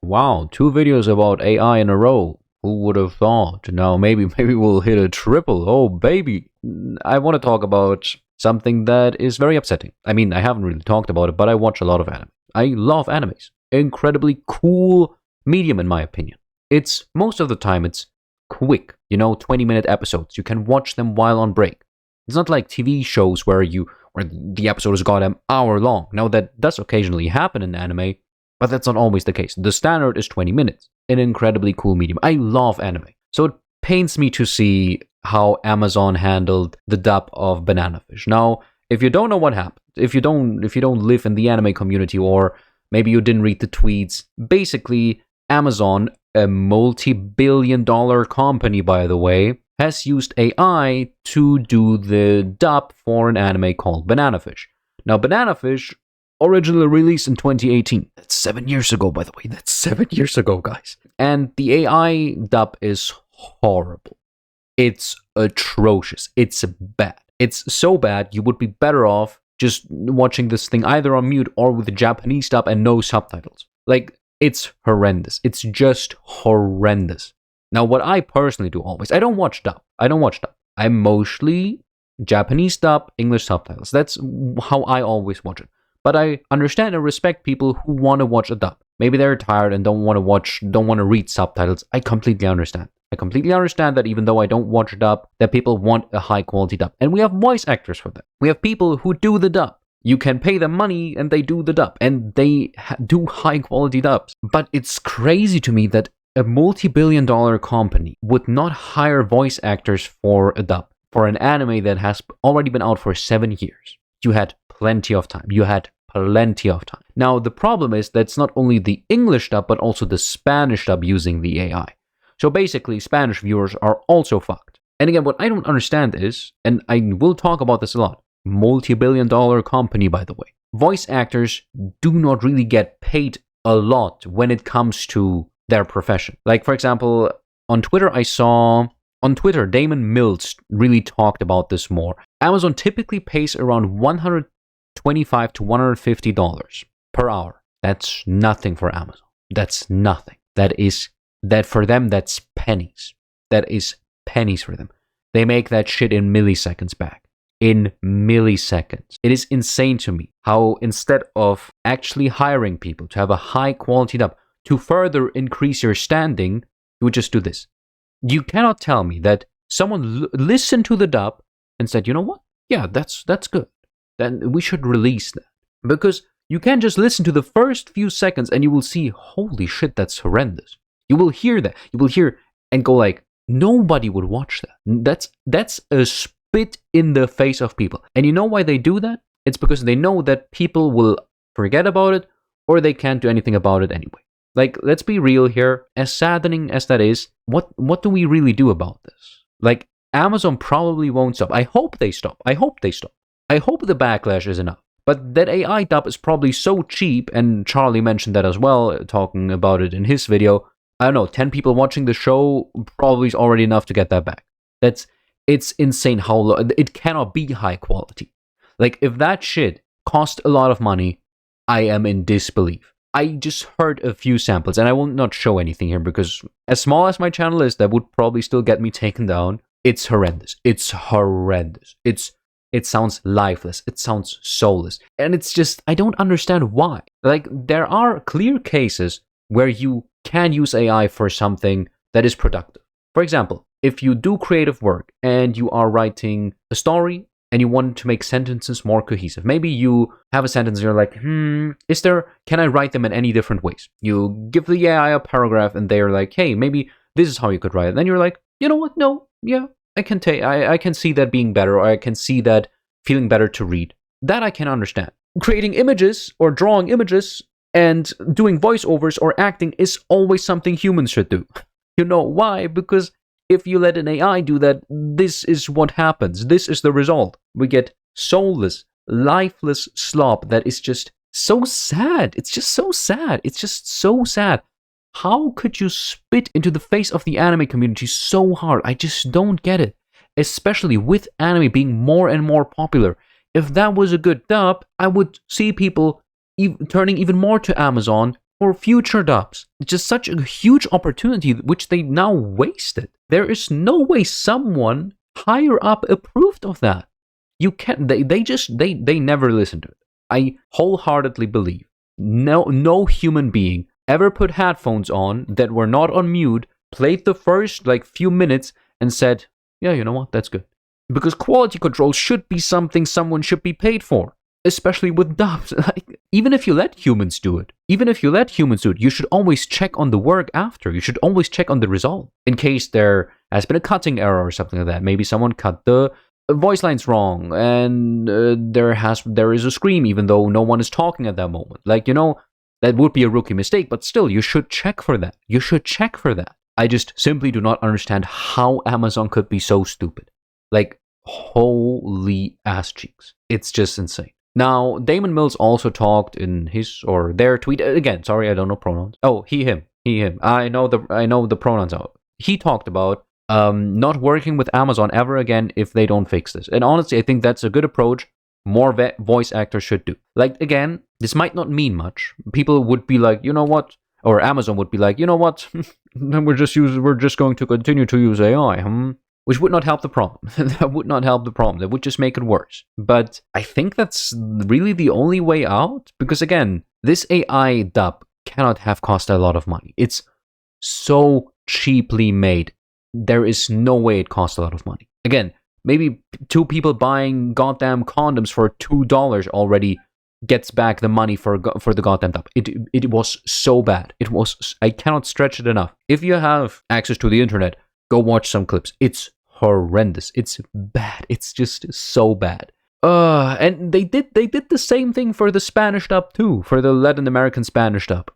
Wow, two videos about AI in a row. Who would have thought? Now maybe we'll hit a triple. Oh baby. I want to talk about something that is very upsetting. I mean, I haven't really talked about it, but I watch a lot of anime. I love animes. Incredibly cool medium in my opinion. It's most of the time it's quick, 20-minute episodes. You can watch them while on break. It's not like TV shows where the episode is goddamn hour long. Now that does occasionally happen in anime, but that's not always the case. The standard is 20 minutes. An incredibly cool medium. I love anime. So it pains me to see how Amazon handled the dub of Banana Fish. Now, if you don't know what happened, if you don't live in the anime community, or maybe you didn't read the tweets, basically Amazon, a multi-billion-dollar company by the way, has used AI to do the dub for an anime called Banana Fish. Now, Banana Fish originally released in 2018. That's 7 years ago, by the way. That's 7 years ago, guys. And the AI dub is horrible. It's atrocious. It's bad. It's so bad you would be better off just watching this thing either on mute or with the Japanese dub and no subtitles. Like, it's horrendous. It's just horrendous. Now, what I personally do always, I don't watch dub. I'm mostly Japanese dub, English subtitles. That's how I always watch it. But I understand and respect people who want to watch a dub. Maybe they're tired and don't want to read subtitles. I completely understand. I completely understand that even though I don't watch dub, that people want a high quality dub. And we have voice actors for that. We have people who do the dub. You can pay them money and they do the dub. And they do high quality dubs. But it's crazy to me that a multi-billion-dollar company would not hire voice actors for a dub, for an anime that has already been out for 7 years. You had plenty of time. Now, the problem is that it's not only the English dub, but also the Spanish dub using the AI. So basically, Spanish viewers are also fucked. And again, what I don't understand is, and I will talk about this a lot, multi-billion-dollar company, by the way. Voice actors do not really get paid a lot when it comes to their profession. Like, for example, on Twitter, Damon Mills really talked about this more. Amazon typically pays around $125 to $150 per hour. That's nothing for Amazon. That's nothing. That for them, that's pennies. That is pennies for them. They make that shit in milliseconds back. In milliseconds. It is insane to me how instead of actually hiring people to have a high quality dub, to further increase your standing, you would just do this. You cannot tell me that someone listened to the dub and said, you know what? Yeah, that's good. Then we should release that. Because you can't just listen to the first few seconds and you will see, holy shit, that's horrendous. You will hear that. You will hear and go like, nobody would watch that. That's a spit in the face of people. And you know why they do that? It's because they know that people will forget about it or they can't do anything about it anyway. Like, let's be real here. As saddening as that is, what do we really do about this? Like, Amazon probably won't stop. I hope they stop. I hope the backlash is enough. But that AI dub is probably so cheap, and Charlie mentioned that as well, talking about it in his video. I don't know, 10 people watching the show probably is already enough to get that back. It's insane how low. It cannot be high quality. Like, if that shit cost a lot of money, I am in disbelief. I just heard a few samples, and I will not show anything here because as small as my channel is, that would probably still get me taken down. It's horrendous. It sounds lifeless. It sounds soulless. And it's just, I don't understand why. Like, there are clear cases where you can use AI for something that is productive. For example, if you do creative work and you are writing a story and you want to make sentences more cohesive. Maybe you have a sentence and you're like, can I write them in any different ways? You give the AI a paragraph and they're like, hey, maybe this is how you could write it. And then you're like, you know what? No, yeah, I can see that being better, or I can see that feeling better to read. That I can understand. Creating images or drawing images and doing voiceovers or acting is always something humans should do. You know why? Because if you let an AI do that, this is what happens. This is the result. We get soulless, lifeless slop that is just so sad. It's just so sad. It's just so sad. How could you spit into the face of the anime community so hard? I just don't get it. Especially with anime being more and more popular. If that was a good dub, I would see people turning even more to Amazon for future dubs. It's just such a huge opportunity which they now wasted. There is no way someone higher up approved of that. You can't. They never listened to it. I wholeheartedly believe no human being ever put headphones on that were not on mute, played the first like few minutes, and said, "Yeah, you know what? That's good." Because quality control should be something someone should be paid for, especially with dubs. Like, even if you let humans do it, you should always check on the work after. You should always check on the result in case there has been a cutting error or something like that. Maybe someone cut the voice lines wrong, and there is a scream even though no one is talking at that moment. Like, that would be a rookie mistake, but still, you should check for that. I just simply do not understand how Amazon could be so stupid. Like, holy ass cheeks. It's just insane. Now, Damon Mills also talked in his or their tweet. Again, sorry, I don't know pronouns. Oh, he, him. I know the pronouns out. He talked about not working with Amazon ever again if they don't fix this. And honestly, I think that's a good approach. More voice actors should do. Like, again, this might not mean much. People would be like, you know what? Or Amazon would be like, you know what? we're just going to continue to use AI, which would not help the problem. That would not help the problem. That would just make it worse. But I think that's really the only way out. Because again, this AI dub cannot have cost a lot of money. It's so cheaply made. There is no way it costs a lot of money. Again, maybe two people buying goddamn condoms for $2 already gets back the money for the goddamn dub. It was so bad. I cannot stretch it enough. If you have access to the internet, go watch some clips. It's horrendous. It's bad. It's just so bad. And they did the same thing for the Spanish dub too, for the Latin American Spanish dub.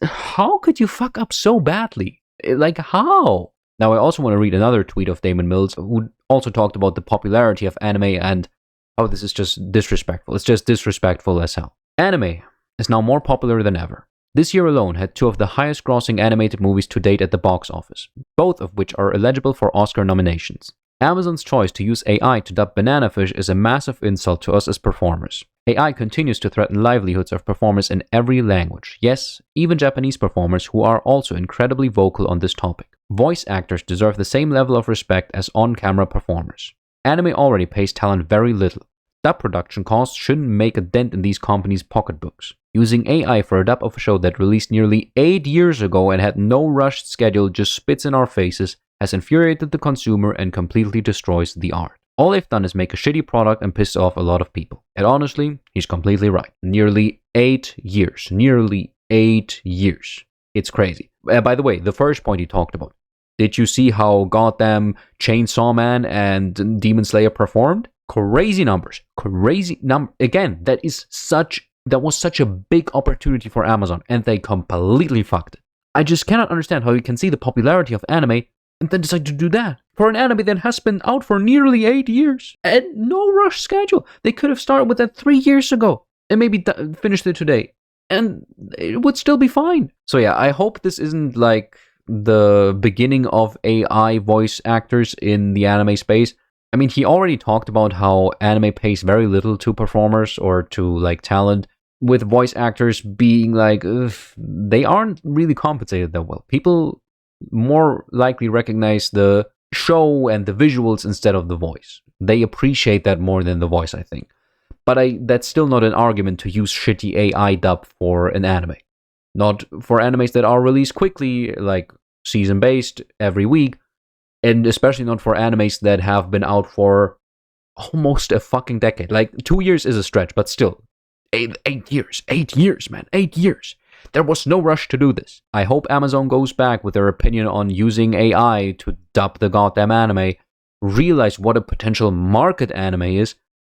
How could you fuck up so badly? Like, how? Now, I also want to read another tweet of Damon Mills, who also talked about the popularity of anime and how this is just disrespectful. It's just disrespectful as hell. Anime is now more popular than ever. This year alone had two of the highest grossing animated movies to date at the box office, both of which are eligible for Oscar nominations. Amazon's choice to use AI to dub Banana Fish is a massive insult to us as performers. AI continues to threaten livelihoods of performers in every language. Yes, even Japanese performers who are also incredibly vocal on this topic. Voice actors deserve the same level of respect as on-camera performers. Anime already pays talent very little. Dub production costs shouldn't make a dent in these companies' pocketbooks. Using AI for a dub of a show that released nearly 8 years ago and had no rushed schedule just spits in our faces has infuriated the consumer and completely destroys the art. All they've done is make a shitty product and piss off a lot of people. And honestly, he's completely right. Nearly 8 years. Nearly 8 years. It's crazy. By the way, the first point he talked about. Did you see how goddamn Chainsaw Man and Demon Slayer performed? Crazy numbers. Again, that was such a big opportunity for Amazon, and they completely fucked it. I just cannot understand how you can see the popularity of anime and then decide to do that for an anime that has been out for nearly 8 years and no rush schedule. They could have started with that 3 years ago and maybe finished it today, and it would still be fine. So yeah, I hope this isn't like the beginning of AI voice actors in the anime space. I mean, he already talked about how anime pays very little to performers or to like talent, with voice actors being like, they aren't really compensated that well. People more likely recognize the show and the visuals instead of the voice. They appreciate that more than the voice, I think. But that's still not an argument to use shitty AI dub for an anime. Not for animes that are released quickly, like season-based every week, and especially not for animes that have been out for almost a fucking decade. Like, 2 years is a stretch, but still. 8 years. 8 years, man. 8 years. There was no rush to do this. I hope Amazon goes back with their opinion on using AI to dub the goddamn anime, realize what a potential market anime is,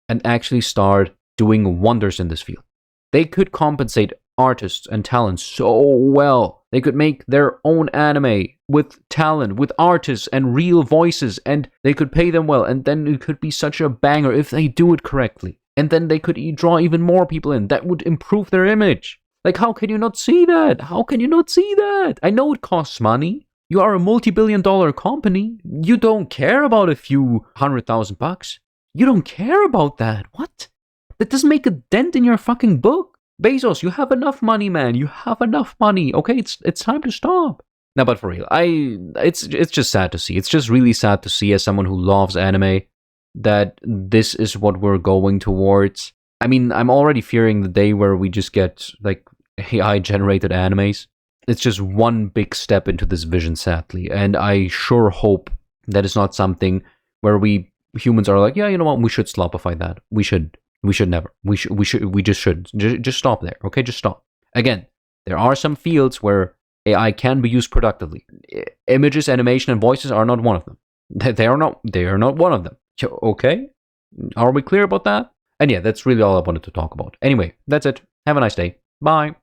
and actually start doing wonders in this field. They could compensate artists and talent so well. They could make their own anime with talent, with artists and real voices, and they could pay them well, and then it could be such a banger if they do it correctly. And then they could draw even more people in. That would improve their image. Like, how can you not see that? How can you not see that? I know it costs money. You are a multi-billion-dollar company. You don't care about a few $100,000. You don't care about that. What? That doesn't make a dent in your fucking book. Bezos, you have enough money, man. You have enough money. Okay, it's time to stop. No, but for real, it's just sad to see. It's just really sad to see, as someone who loves anime, that this is what we're going towards. I mean, I'm already fearing the day where we just get like AI generated animes. It's just one big step into this vision, sadly, and I sure hope that it's not something where we humans are like, yeah, you know what, we should slopify that. We should never. We just shouldn't. Just stop there, okay? Just stop. Again, there are some fields where AI can be used productively. Images, animation, and voices are not one of them. They are not one of them. Okay? Are we clear about that? And yeah, that's really all I wanted to talk about. Anyway, that's it. Have a nice day. Bye.